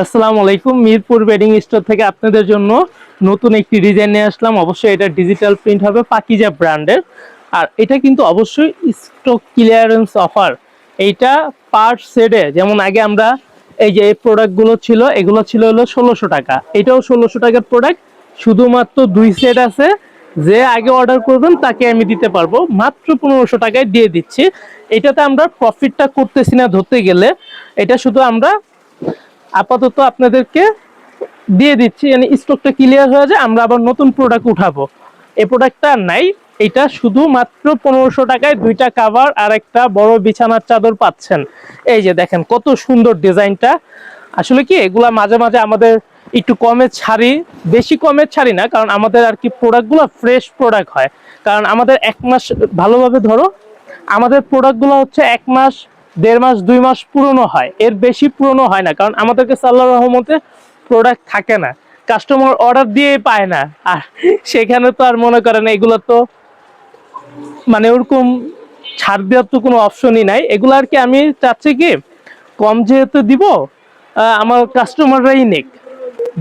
আসসালামু আলাইকুম। Mirpur bedding store থেকে আপনাদের জন্য নতুন একটি ডিজাইন নিয়ে আসলাম। অবশ্যই এটা ডিজিটাল প্রিন্ট হবে, পাকিজা ব্র্যান্ডের। আর এটা কিন্তু অবশ্যই স্টক ক্লিয়ারেন্স অফার। এইটা পার সেটে, যেমন আগে আমরা এই যে এই প্রোডাক্টগুলো ছিল, এগুলো ছিল হলো 1600 টাকা, এটাও 1600 টাকার প্রোডাক্ট। শুধুমাত্র 2 সেট আছে, যে আগে অর্ডার করবেন তাকে আমি দিতে পারবো মাত্র 1500 টাকায় দিয়ে দিচ্ছি। এটাতে আমরা প্রফিটটা করতেছি না ধরতে গেলে, এটা শুধু আমরা আপাতত আপনাদেরকে দিয়ে দিচ্ছি, মানে স্টকটা ক্লিয়ার হয়ে যায়, আমরা আবার নতুন প্রোডাক্ট উঠাবো। এই প্রোডাক্টটা নাই, এটা শুধু মাত্র 1500 টাকায় 2টা কাভার আর একটা বড় বিছানার চাদর পাচ্ছেন। এই যে দেখেন কত সুন্দর ডিজাইনটা। আসলে কি এগুলা মাঝে মাঝে আমাদের একটু কমে ছাড়ি, বেশি কমে ছাড়ি না, কারণ আমাদের আর কি প্রোডাক্টগুলো ফ্রেশ প্রোডাক্ট হয়। কারণ আমাদের 1 মাস, ভালোভাবে ধরো, আমাদের প্রোডাক্টগুলো হচ্ছে 1 মাস, 1.5 মাস, 2 মাস পুরনো হয়, এর বেশি পুরনো হয় না। কারণ আমাদের কাছে আল্লাহর রহমতে প্রোডাক্ট থাকে না, কাস্টমার অর্ডার দিয়ে পায় না। আর সেখানে তো আর মনে করেন এগুলো তো মানে ওরকম ছাড় দেওয়ার তো কোনো অপশনই নাই। এগুলো আর কি আমি চাচ্ছি কি কম যেহেতু দিব, আমার কাস্টমাররাই নেক,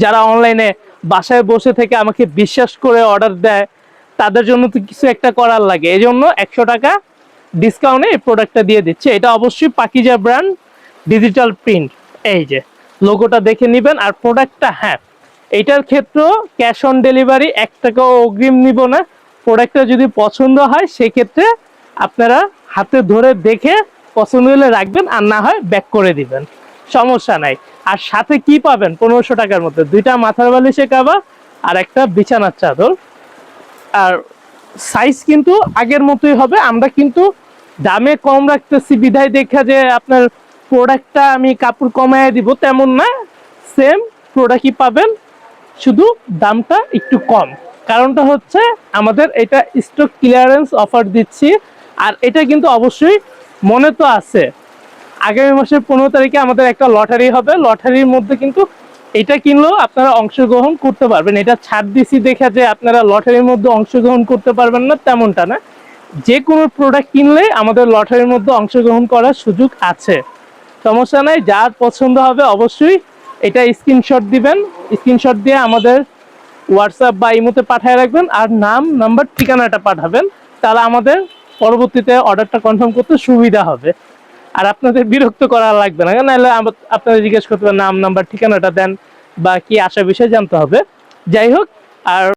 যারা অনলাইনে বাসায় বসে থেকে আমাকে বিশ্বাস করে অর্ডার দেয়, তাদের জন্য তো কিছু একটা করার লাগে। এই জন্য 100 টাকা ডিসকাউন্টে এই প্রোডাক্টটা দিয়ে দিচ্ছে। এটা অবশ্যই পাকিজা ব্র্যান্ড, ডিজিটাল প্রিন্ট। এই যে লোগোটা দেখে নেবেন। আর প্রোডাক্টটা, হ্যাঁ, এইটার ক্ষেত্রেও ক্যাশ অন ডেলিভারি, 1 টাকাও অগ্রিম নিব না। প্রোডাক্টটা যদি পছন্দ হয় সেক্ষেত্রে আপনারা হাতে ধরে দেখে পছন্দ হলে রাখবেন, আর না হয় ব্যাক করে দিবেন, সমস্যা নাই। আর সাথে কি পাবেন 1500 টাকার মধ্যে? 2টা মাথার বালিশে কাভার আর একটা বিছানার চাদর। আর সাইজ কিন্তু আগের মতোই হবে। আমরা কিন্তু দামে কম রাখতেছি বিধায় দেখা যে আপনার প্রোডাক্টটা আমি কাপড় কমায় দিব তেমন না, সেম প্রোডাক্টই পাবেন, শুধু দামটা একটু কম। কারণটা হচ্ছে আমাদের এটা স্টক ক্লিয়ারেন্স অফার দিচ্ছি। আর এটা কিন্তু অবশ্যই মনে তো আছে, আগামী মাসের 15 তারিখে আমাদের একটা লটারি হবে। লটারির মধ্যে কিন্তু এটা কিনলেও আপনারা অংশগ্রহণ করতে পারবেন। এটা ছাড় দিছি দেখা যে আপনারা লটারির মধ্যে অংশগ্রহণ করতে পারবেন না, তেমনটা না। যে কোনো প্রোডাক্ট কিনলে আমাদের লটারির মধ্যে অংশগ্রহণ করার সুযোগ আছে, সমস্যা নাই। যার পছন্দ হবে অবশ্যই এটা স্ক্রিনশট দিবেন, স্ক্রিনশট দিয়ে আমাদের হোয়াটসঅ্যাপ বা ইমোতে পাঠিয়ে রাখবেন, আর নাম, নাম্বার, ঠিকানাটা পাঠাবেন। তাহলে আমাদের পরবর্তীতে অর্ডারটা কনফার্ম করতে সুবিধা হবে। আর আপনাদের বিরক্ত করা লাগবে না, নাহলে আপনাদের জিজ্ঞেস করতে হবে নাম, নাম্বার, ঠিকানাটা দেন বা কি আসা বিষয় জানতে হবে। যাই হোক, আর